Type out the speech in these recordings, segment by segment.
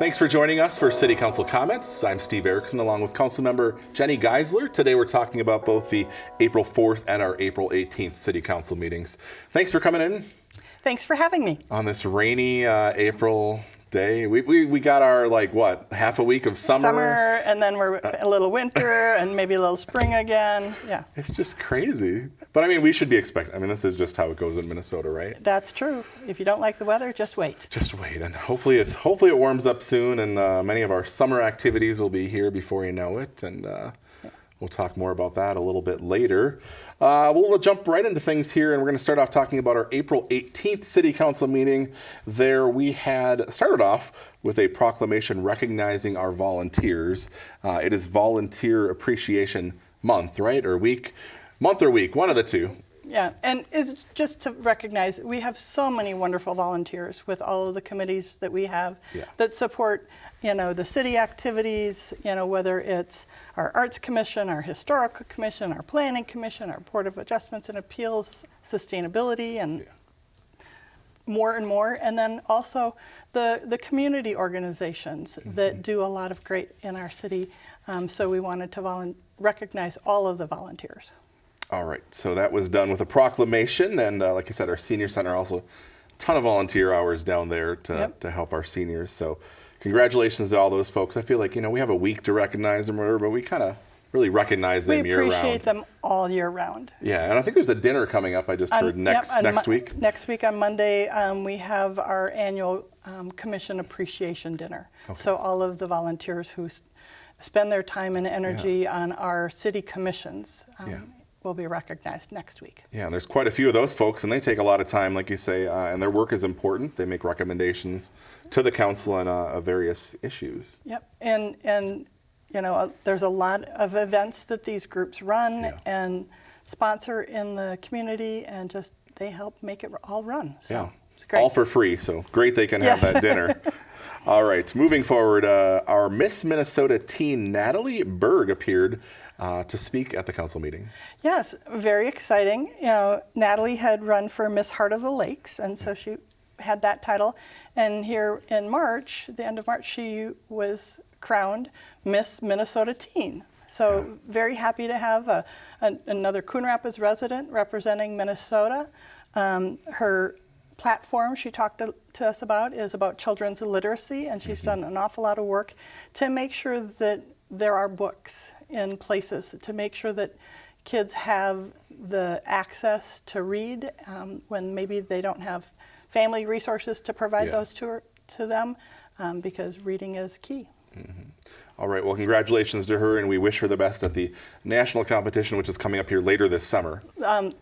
Thanks for joining us for City Council Comments. I'm Steve Erickson along with Councilmember Jenny Geisler. Today we're talking about both the April 4th and our April 18th City Council meetings. Thanks for coming in. Thanks for having me. On this rainy April day. We got our, half a week of summer. And then we're a little winter and maybe a little spring again. Yeah. It's just crazy. But I mean, we should be expecting. I mean, this is just how it goes in Minnesota, right? That's true. If you don't like the weather, just wait. Just wait. And hopefully it warms up soon and many of our summer activities will be here before you know it. And we'll talk more about that a little bit later. We'll jump right into things here, and we're going to start off talking about our April 18th City Council meeting. There we had started off with a proclamation recognizing our volunteers. It is Volunteer Appreciation Month, right? Or week? Month or week, one of the two. Yeah, and it's just to recognize we have so many wonderful volunteers with all of the committees that we have that support, the city activities, whether it's our Arts Commission, our Historical Commission, our Planning Commission, our Board of Adjustments and Appeals, Sustainability, and more and more. And then also the community organizations that do a lot of great in our city. So we wanted to recognize all of the volunteers. All right, so that was done with a proclamation, and like I said, our senior center also a ton of volunteer hours down there to help our seniors. So congratulations to all those folks. I feel like, we have a week to recognize them or whatever, but we kind of really recognize them year round. We appreciate them all year round. Yeah, and I think there's a dinner coming up, I just heard, next week. Next week on Monday, we have our annual Commission Appreciation Dinner. Okay. So all of the volunteers who spend their time and energy on our city commissions will be recognized next week. Yeah, and there's quite a few of those folks, and they take a lot of time, like you say, and their work is important. They make recommendations to the council on various issues. Yep, and there's a lot of events that these groups run and sponsor in the community, and just they help make it all run. So it's great. All for free, so great they can have that dinner. All right, moving forward, our Miss Minnesota teen Natalie Berg appeared to speak at the council meeting. Yes, very exciting. Natalie had run for Miss Heart of the Lakes, and so she had that title. And here in March, the end of March, she was crowned Miss Minnesota Teen. So very happy to have another Coon Rapids resident representing Minnesota. Her platform she talked to us about is about children's literacy, and she's done an awful lot of work to make sure that there are books in places, to make sure that kids have the access to read when maybe they don't have family resources to provide those to them, because reading is key. All right, well, congratulations to her, and we wish her the best at the national competition, which is coming up here later this summer.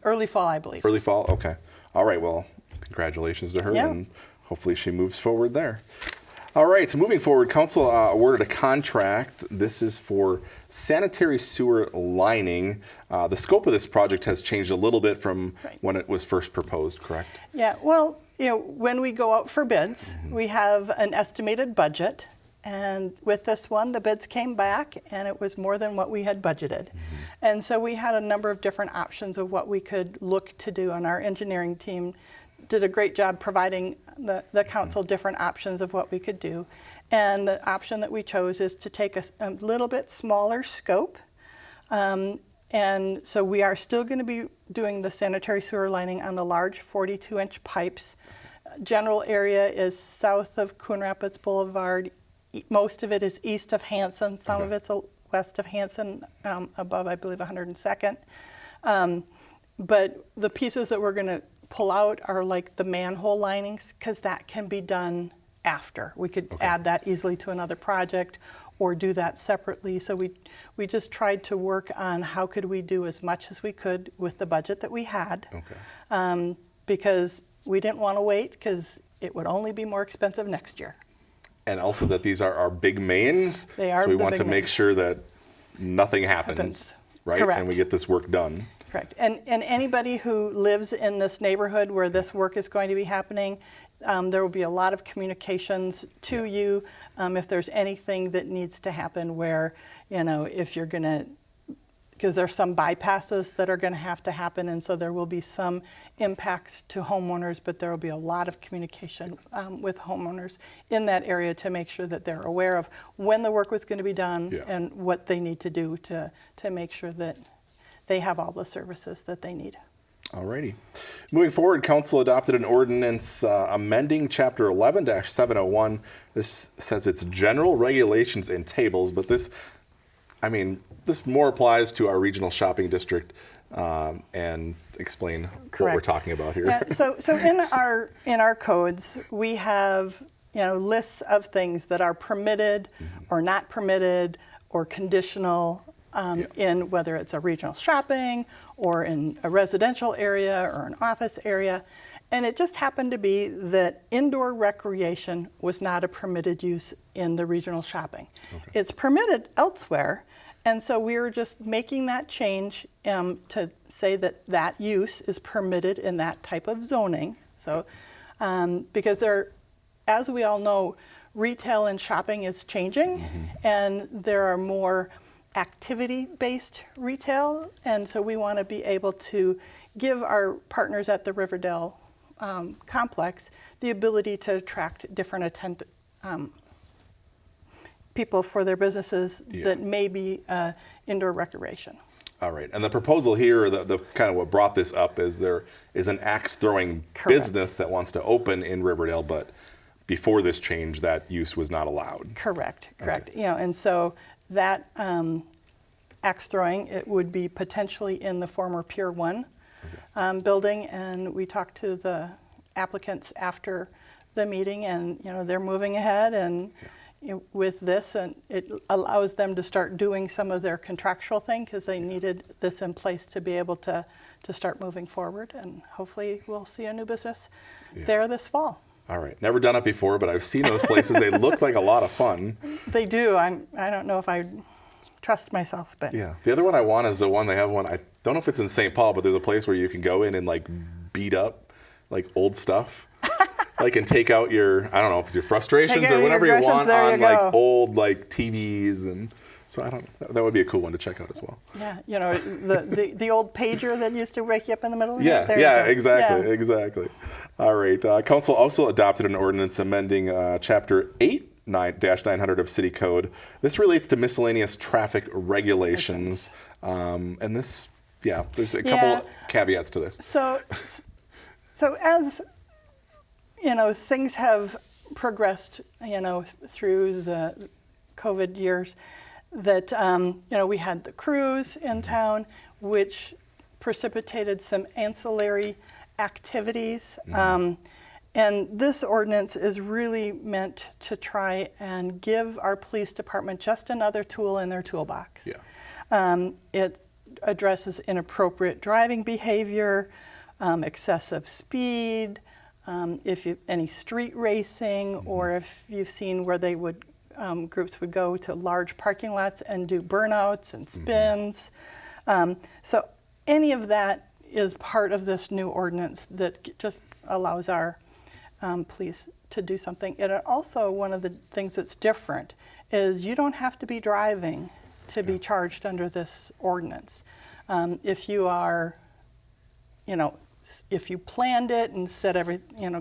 Early fall, I believe. Early fall, okay. All right, well, congratulations to her, and hopefully she moves forward there. All right, moving forward, council awarded a contract. This is for sanitary sewer lining. The scope of this project has changed a little bit from when it was first proposed, correct? Yeah, well, when we go out for bids, we have an estimated budget. And with this one, the bids came back, and it was more than what we had budgeted. And so we had a number of different options of what we could look to do, and our engineering team did a great job providing the council different options of what we could do. And the option that we chose is to take a little bit smaller scope. And so we are still going to be doing the sanitary sewer lining on the large 42-inch pipes. General area is south of Coon Rapids Boulevard. Most of it is east of Hanson. Some of it's west of Hanson, above, I believe, 102nd. But the pieces that we're going to pull out are like the manhole linings, because that can be done after. We could add that easily to another project or do that separately. So we just tried to work on how could we do as much as we could with the budget that we had, because we didn't want to wait, because it would only be more expensive next year. And also that these are our big mains. They are. So we want to make sure that nothing happens. Right? Correct. And we get this work done. Correct. And anybody who lives in this neighborhood where this work is going to be happening, there will be a lot of communications to you if there's anything that needs to happen where, if you're going to because there's some bypasses that are going to have to happen, and so there will be some impacts to homeowners, but there will be a lot of communication with homeowners in that area to make sure that they're aware of when the work was going to be done and what they need to do to make sure that they have all the services that they need. Alrighty. Moving forward, Council adopted an ordinance amending Chapter 11-701. This says it's general regulations and tables, but this more applies to our regional shopping district, and explain what we're talking about here. Yeah, so in our codes, we have lists of things that are permitted or not permitted or conditional in whether it's a regional shopping or in a residential area or an office area. And it just happened to be that indoor recreation was not a permitted use in the regional shopping. Okay. It's permitted elsewhere. And so we were just making that change to say that that use is permitted in that type of zoning. So, because as we all know, retail and shopping is changing, and there are more activity-based retail, and so we want to be able to give our partners at the Riverdale complex the ability to attract different people for their businesses that may be indoor recreation. All right, and the proposal here, the kind of what brought this up is there is an axe throwing business that wants to open in Riverdale, but before this change, that use was not allowed. Correct. Okay. And so that axe throwing, it would be potentially in the former Pier 1 building, and we talked to the applicants after the meeting, and they're moving ahead and with this, and it allows them to start doing some of their contractual thing because they needed this in place to be able to start moving forward, and hopefully we'll see a new business there this fall. All right. Never done it before, but I've seen those places. They look like a lot of fun. They do. I don't know if I trust myself, but yeah. The other one I want is the one they have one. I don't know if it's in St. Paul, but there's a place where you can go in and like beat up like old stuff, like and take out your if it's your frustrations or whatever you want on like old like TVs, and so that would be a cool one to check out as well. Yeah. The old pager that used to wake you up in the middle of the night. Yeah, exactly. All right. Council also adopted an ordinance amending Chapter 8-900 of City Code. This relates to miscellaneous traffic regulations. And this, there's a couple caveats to this. So as, things have progressed, through the COVID years, that, we had the cruise in town, which precipitated some ancillary activities. And this ordinance is really meant to try and give our police department just another tool in their toolbox. It addresses inappropriate driving behavior, excessive speed, any street racing, or if you've seen where they would groups would go to large parking lots and do burnouts and spins. So any of that is part of this new ordinance that just allows our police to do something. And also, one of the things that's different is you don't have to be driving to be charged under this ordinance. If you are, if you planned it and said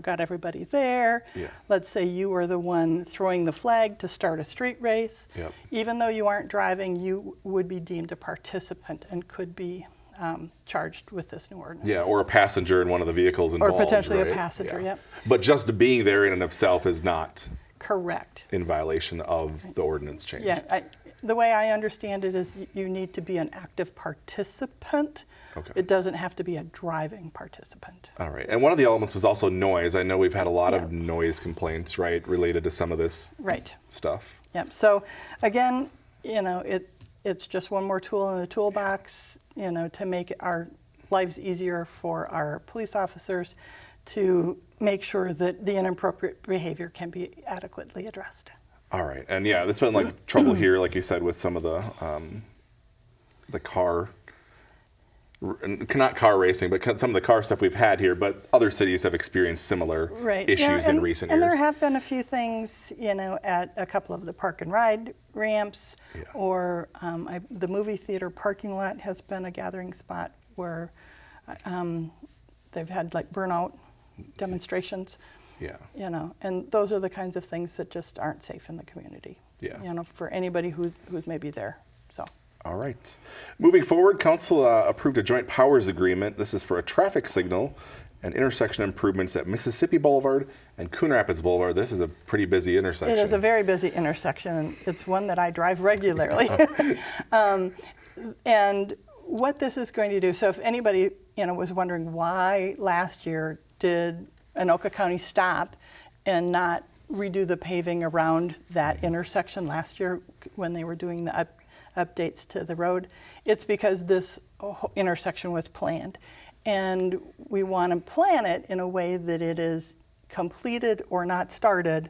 got everybody there, let's say you were the one throwing the flag to start a street race, even though you aren't driving, you would be deemed a participant and could be charged with this new ordinance. Yeah, or a passenger in one of the vehicles involved. Or potentially a passenger, But just being there in and of itself is not correct in violation of the ordinance change. Yeah, the way I understand it is you need to be an active participant. Okay. It doesn't have to be a driving participant. All right, and one of the elements was also noise. I know we've had a lot of noise complaints, right, related to some of this stuff. Yep. So again, it's just one more tool in the toolbox, to make our lives easier for our police officers to make sure that the inappropriate behavior can be adequately addressed. All right, and there's been like trouble here, like you said, with some of the car not car racing, but some of the car stuff we've had here, but other cities have experienced similar issues in recent years. And there have been a few things, at a couple of the park and ride ramps, or the movie theater parking lot has been a gathering spot where they've had like burnout demonstrations. Yeah. And those are the kinds of things that just aren't safe in the community. Yeah. For anybody who's maybe there. So. All right. Moving forward, Council approved a joint powers agreement. This is for a traffic signal and intersection improvements at Mississippi Boulevard and Coon Rapids Boulevard. This is a pretty busy intersection. It is a very busy intersection, and it's one that I drive regularly. And what this is going to do, so if anybody was wondering why last year did Anoka County stop and not redo the paving around that intersection last year when they were doing the updates to the road, it's because this intersection was planned. And we want to plan it in a way that it is completed or not started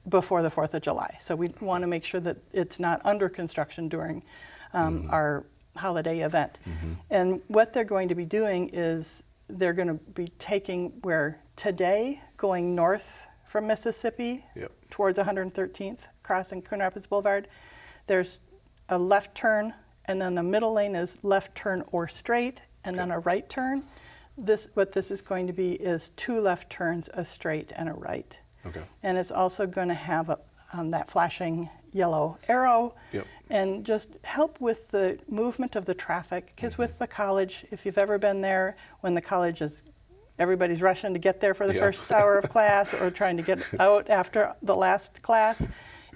before the 4th of July. So we want to make sure that it's not under construction during our holiday event. And what they're going to be doing is they're going to be taking where today, going north from Mississippi towards 113th, crossing Coon Rapids Boulevard, there's a left turn, and then the middle lane is left turn or straight, and then a right turn. What this is going to be is 2 left turns, a straight, and a right. Okay. And it's also going to have that flashing yellow arrow, and just help with the movement of the traffic. Because with the college, if you've ever been there, when the college is, everybody's rushing to get there for the first hour of class or trying to get out after the last class,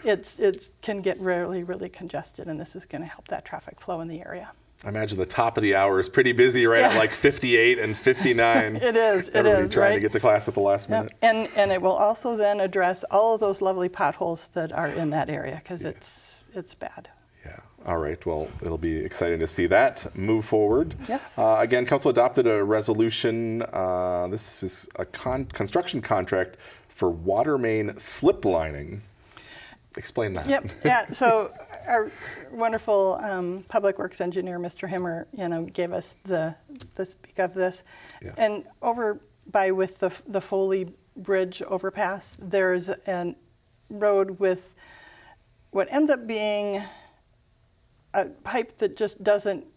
it can get really, really congested, and this is going to help that traffic flow in the area. I imagine the top of the hour is pretty busy at like 58 and 59. It is, Everybody trying to get to class at the last minute. And it will also then address all of those lovely potholes that are in that area, because it's bad. Yeah. All right. Well, it'll be exciting to see that move forward. Yes. Again, Council adopted a resolution. This is a construction contract for water main slip lining. Explain that. Yep. Yeah. So our wonderful public works engineer, Mr. Himmer, gave us the speak of this, and over by with the Foley Bridge overpass, there's a road with what ends up being a pipe that just doesn't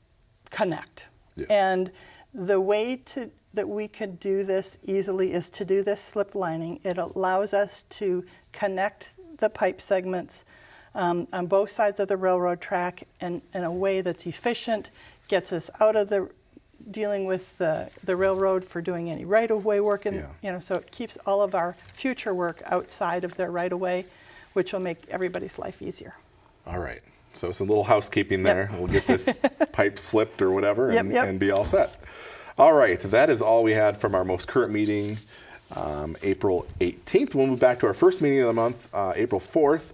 connect. And the way that we could do this easily is to do this slip lining. It allows us to connect the pipe segments on both sides of the railroad track in a way that's efficient, gets us out of the dealing with the railroad for doing any right-of-way work, so it keeps all of our future work outside of their right-of-way, which will make everybody's life easier. All right. So some little housekeeping there. We'll get this pipe slipped or whatever and be all set. All right. That is all we had from our most current meeting, April 18th. We'll move back to our first meeting of the month, April 4th.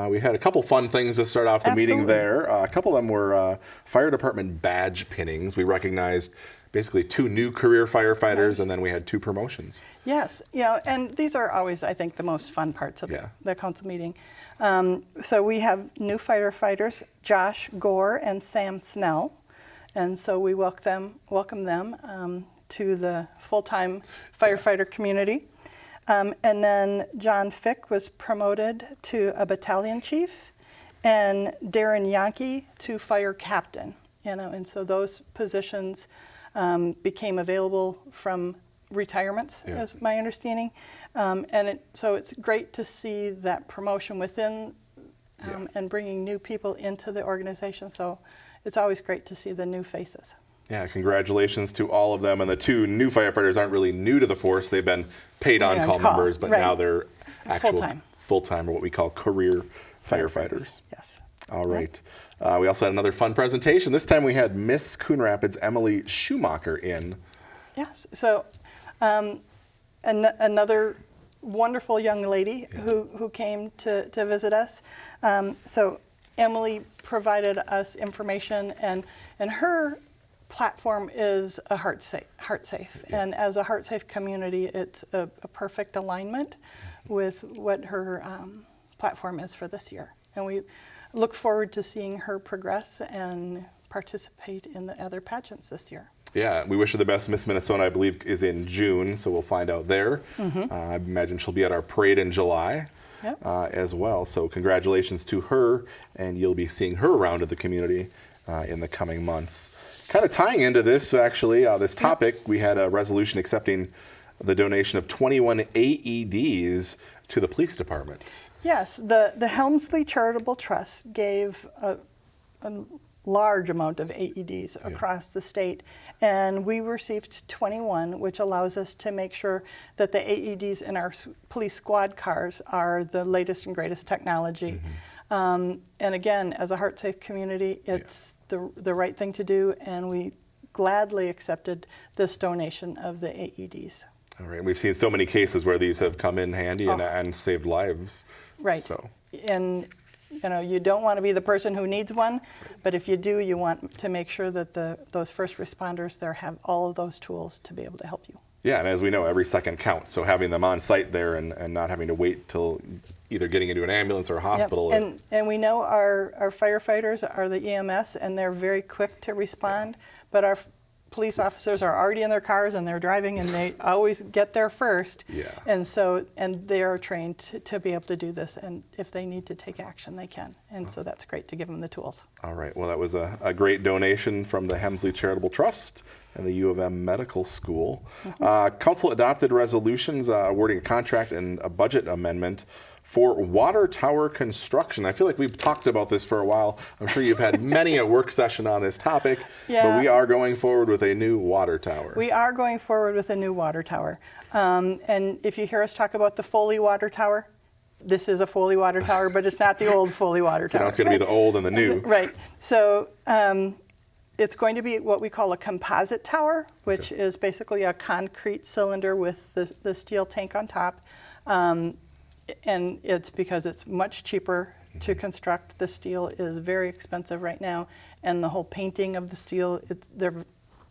We had a couple fun things to start off the meeting there. A couple of them were fire department badge pinnings. We recognized basically 2 new career firefighters, and then we had 2 promotions. Yes, and these are always, I think, the most fun parts of the council meeting. So we have new firefighters, Josh Gore and Sam Snell, and so we welcome them to the full-time firefighter community. And then John Fick was promoted to a battalion chief, and Darren Yankee to fire captain. And so those positions became available from retirements, is my understanding. So it's great to see that promotion within and bringing new people into the organization. So it's always great to see the new faces. Yeah, congratulations to all of them. And the 2 new firefighters aren't really new to the force. They've been paid on-call members, but now they're actual full-time, or what we call career firefighters. Yes. All right. We also had another fun presentation. This time we had Miss Coon Rapids, Emily Schumacher, in. Yes. So another wonderful young lady who came to visit us. So Emily provided us information, and her platform is a HeartSafe. And as a HeartSafe community, it's a perfect alignment with what her platform is for this year. And we look forward to seeing her progress and participate in the other pageants this year. Yeah, we wish her the best. Miss Minnesota, I believe, is in June, so we'll find out there. I imagine she'll be at our parade in July. Yep. As well. So congratulations to her, and you'll be seeing her around at the community in the coming months. Kind of tying into this, actually, this topic, we had a resolution accepting the donation of 21 AEDs to the police department. Yes, the Helmsley Charitable Trust gave a large amount of AEDs across the state, and we received 21, which allows us to make sure that the AEDs in our police squad cars are the latest and greatest technology. And again, as a heart safe community, it's the right thing to do, and we gladly accepted this donation of the AEDs. All right, we've seen so many cases where these have come in handy and saved lives. Right. So. And you know, you don't want to be the person who needs one, but if you do, you want to make sure that those first responders there have all of those tools to be able to help you. Yeah, and as we know, every second counts. So having them on site there and not having to wait till either getting into an ambulance or a hospital. Yep. And we know our firefighters are the EMS, and they're very quick to respond, but our police officers are already in their cars and they're driving, and they always get there first. Yeah. And they are trained to be able to do this, and if they need to take action, they can. And so that's great to give them the tools. All right. Well, that was a great donation from the Helmsley Charitable Trust and the U of M Medical School. Council adopted resolutions awarding a contract and a budget amendment for water tower construction. I feel like we've talked about this for a while. I'm sure you've had many a work session on this topic, but we are going forward with a new water tower. We are going forward with a new water tower. And if you hear us talk about the Foley water tower, this is a Foley water tower, but it's not the old Foley water tower. So now it's going to be the old and the new. Right. So it's going to be what we call a composite tower, which is basically a concrete cylinder with the steel tank on top. And it's because it's much cheaper to construct. The steel is very expensive right now, and the whole painting of the steel, they're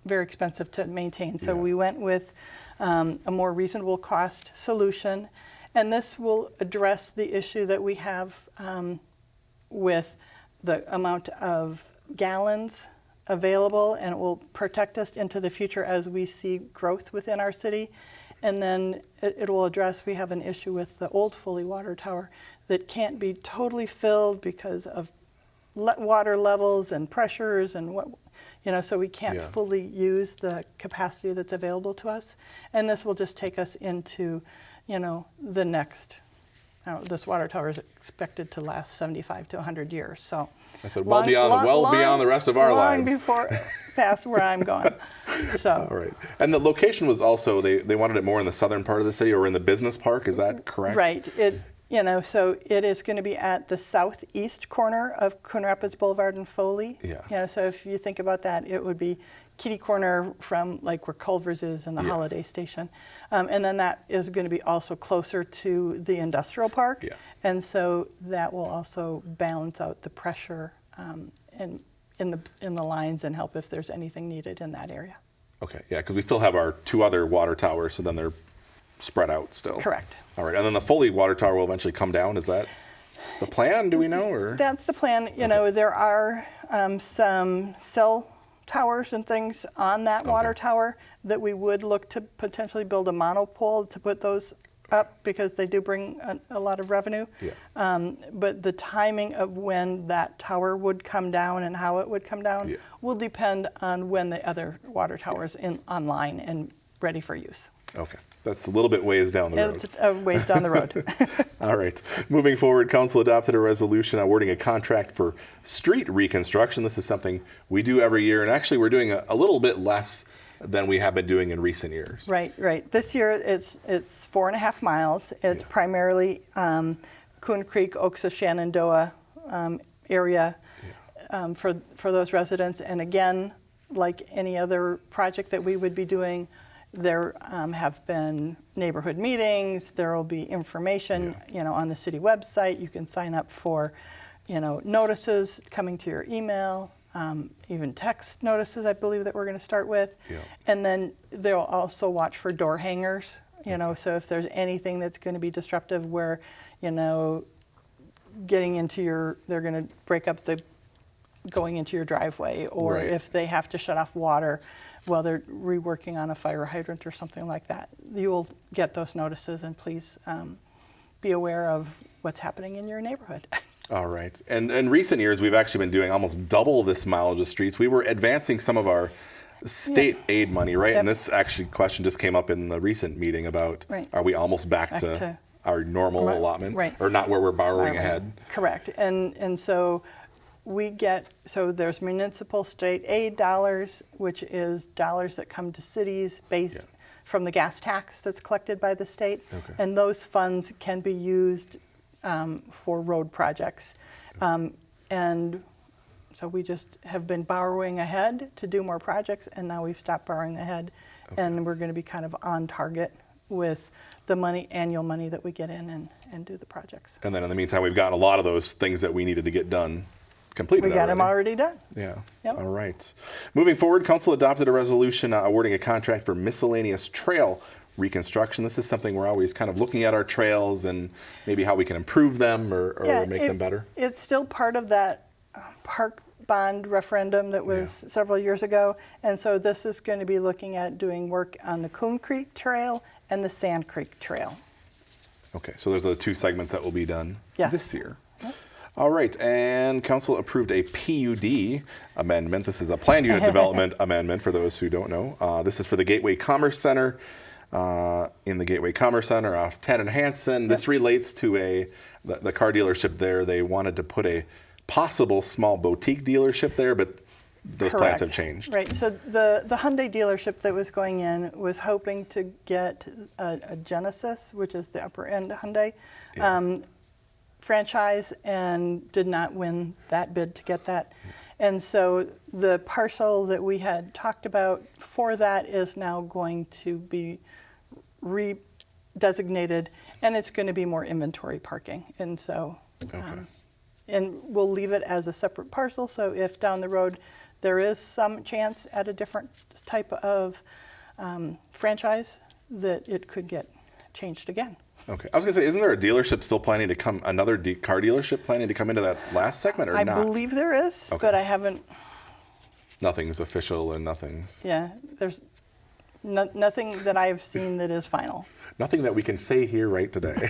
very expensive to maintain. So we went with a more reasonable cost solution, and this will address the issue that we have with the amount of gallons available, and it will protect us into the future as we see growth within our city. And then it will address, we have an issue with the old Foley water tower that can't be totally filled because of water levels and pressures and so we can't fully use the capacity that's available to us. And this will just take us into, the next, this water tower is expected to last 75 to 100 years. So I said well beyond the rest of our lives. Long before past where I'm going. So. All right. And the location was also, they wanted it more in the southern part of the city or in the business park, is that correct? Right. So it is going to be at the southeast corner of Coon Rapids Boulevard and Foley. Yeah. So if you think about that, it would be kitty corner from like where Culver's is and the Holiday Station. And then that is going to be also closer to the industrial park. Yeah. And so that will also balance out the pressure in the lines and help if there's anything needed in that area. Okay, yeah, because we still have our two other water towers, so then they're spread out still. Correct. All right, and then the Foley water tower will eventually come down. Is that the plan? Do we know? Or that's the plan. There are some cell towers and things on that water tower that we would look to potentially build a monopole to put those up because they do bring a lot of revenue. Yeah. But the timing of when that tower would come down and how it would come down will depend on when the other water towers online and ready for use. Okay. That's a little bit ways down the road. It's a ways down the road. All right. Moving forward, Council adopted a resolution awarding a contract for street reconstruction. This is something we do every year, and actually we're doing a little bit less than we have been doing in recent years. Right. This year it's 4.5 miles. It's primarily Coon Creek, Oaks of Shenandoah area for those residents. And again, like any other project that we would be doing, there have been neighborhood meetings. There will be information, on the city website. You can sign up for, notices coming to your email. Even text notices, I believe, that we're going to start with. Yeah. And then they'll also watch for door hangers, so if there's anything that's going to be disruptive where, getting into they're going to break up the going into your driveway, or Right. if they have to shut off water while they're reworking on a fire hydrant or something like that. You will get those notices, and please be aware of what's happening in your neighborhood. All right. And in recent years, we've actually been doing almost double this mileage of streets. We were advancing some of our state aid money, right? Yep. And this actually question just came up in the recent meeting about, Right. are we almost back to our normal allotment? Right. Or not where we're borrowing ahead? Correct. And so there's municipal state aid dollars, which is dollars that come to cities based from the gas tax that's collected by the state. Okay. And those funds can be used for road projects. And so we just have been borrowing ahead to do more projects, and now we've stopped borrowing ahead. And we're going to be kind of on target with the annual money that we get in and do the projects. And then in the meantime, we've got a lot of those things that we needed to get done completed. We got them already done. Yeah. Yep. All right. Moving forward, Council adopted a resolution awarding a contract for miscellaneous trail reconstruction. This is something we're always kind of looking at our trails and maybe how we can improve them or make them better. It's still part of that park bond referendum that was several years ago. And so this is going to be looking at doing work on the Coon Creek Trail and the Sand Creek Trail. Okay, so those are the two segments that will be done this year. Yep. All right, and Council approved a PUD amendment. This is a planned unit development amendment for those who don't know. This is for the Gateway Commerce Center. In the Gateway Commerce Center off 10 and Hanson. This relates to the car dealership there. They wanted to put a possible small boutique dealership there, but those plans have changed. Right. So the Hyundai dealership that was going in was hoping to get a Genesis, which is the upper end Hyundai franchise, and did not win that bid to get that. And so the parcel that we had talked about for that is now going to be redesignated, and it's going to be more inventory parking. And so, and we'll leave it as a separate parcel. So if down the road there is some chance at a different type of franchise, that it could get changed again. Okay, I was gonna say, isn't there a dealership still planning to come, another car dealership planning to come into that last segment or not? I believe there is, but I haven't. Nothing's official and nothing's. Yeah, there's nothing that I've seen that is final. Nothing that we can say here right today.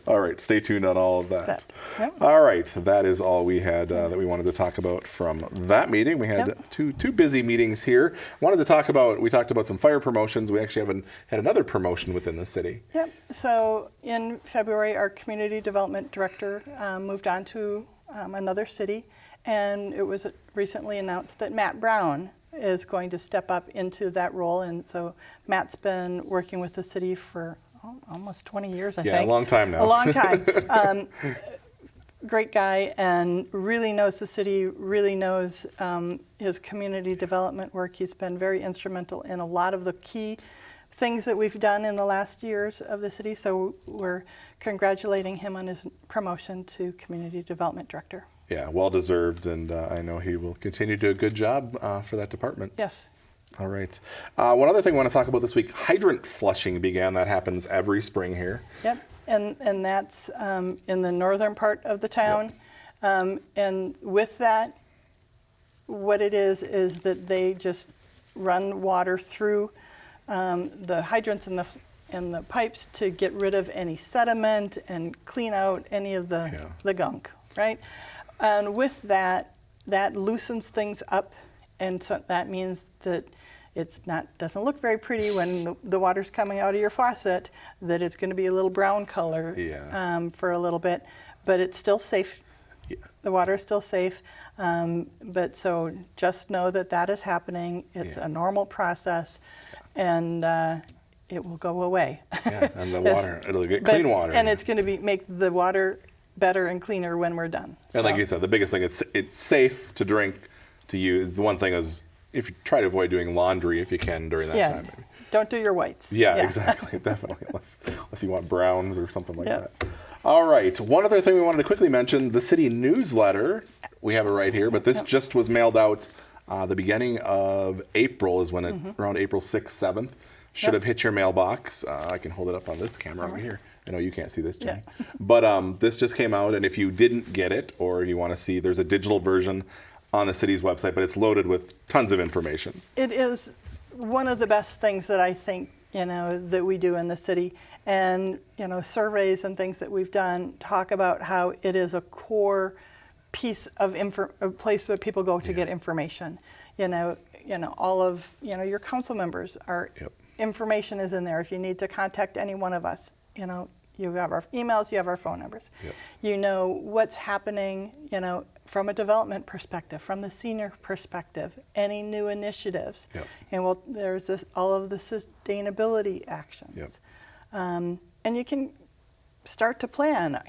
All right, stay tuned on all of that. Yep. All right, that is all we had that we wanted to talk about from that meeting. We had two busy meetings here. We talked about some fire promotions. We actually haven't had another promotion within the city. Yep. So in February, our community development director moved on to another city, and it was recently announced that Matt Brown is going to step up into that role. And so Matt's been working with the city for almost 20 years, I think. Yeah, a long time now. A long time. Great guy, and really knows the city, really knows his community development work. He's been very instrumental in a lot of the key things that we've done in the last years of the city. So we're congratulating him on his promotion to community development director. Yeah, well deserved, and I know he will continue to do a good job for that department. Yes. All right. One other thing I want to talk about this week, hydrant flushing began. That happens every spring here. Yep, and that's in the northern part of the town. Yep. And with that, what it is that they just run water through the hydrants and the pipes to get rid of any sediment and clean out any of the gunk, right? And with that loosens things up, and so that means that doesn't look very pretty when the water's coming out of your faucet, that it's going to be a little brown color for a little bit, but it's still safe. Yeah. The water is still safe, but so just know that is happening. It's a normal process, and it will go away. Yeah, and the water, it'll get clean water. And it's going to make the water better and cleaner when we're done. And like you said, the biggest thing, it's safe to drink, to use. The one thing is, if you try to avoid doing laundry if you can during that time. Maybe. Don't do your whites. Yeah. Exactly, definitely, unless you want browns or something like that. All right, one other thing we wanted to quickly mention, the city newsletter, we have it right here, but this just was mailed out the beginning of April is when it, around April 6th, 7th. should have hit your mailbox. I can hold it up on this camera over here. I know you can't see this, Jenny. Yeah. But this just came out, and if you didn't get it or you want to see, there's a digital version on the city's website, but it's loaded with tons of information. It is one of the best things that I think, that we do in the city. And, surveys and things that we've done talk about how it is a core piece of a place where people go to get information. All of, your council members are, information is in there. If you need to contact any one of us, you have our emails, you have our phone numbers. Yep. You know what's happening, from a development perspective, from the senior perspective, any new initiatives. Yep. And there's all of the sustainability actions. Yep. And you can start to plan.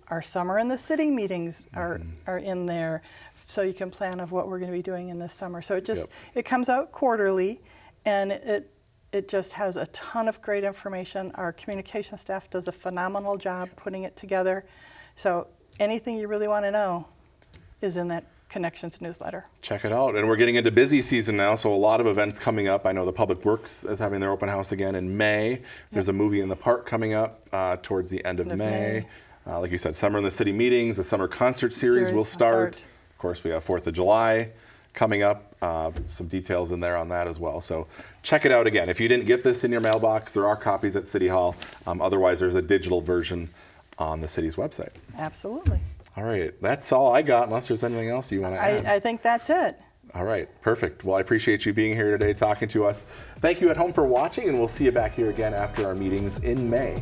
Our summer in the city meetings are in there, so you can plan of what we're going to be doing in the summer. So it comes out quarterly, and it just has a ton of great information. Our communication staff does a phenomenal job putting it together. So anything you really want to know is in that Connections newsletter. Check it out. And we're getting into busy season now, so a lot of events coming up. I know the Public Works is having their open house again in May. There's a movie in the park coming up towards the end of May. Like you said, Summer in the City meetings, the summer concert series will start. Of course, we have 4th of July coming up. Some details in there on that as well. So check it out again. If you didn't get this in your mailbox, there are copies at City Hall. Otherwise, there's a digital version on the city's website. Absolutely. All right. That's all I got, unless there's anything else you want to add. I think that's it. All right. Perfect. Well, I appreciate you being here today talking to us. Thank you at home for watching, and we'll see you back here again after our meetings in May.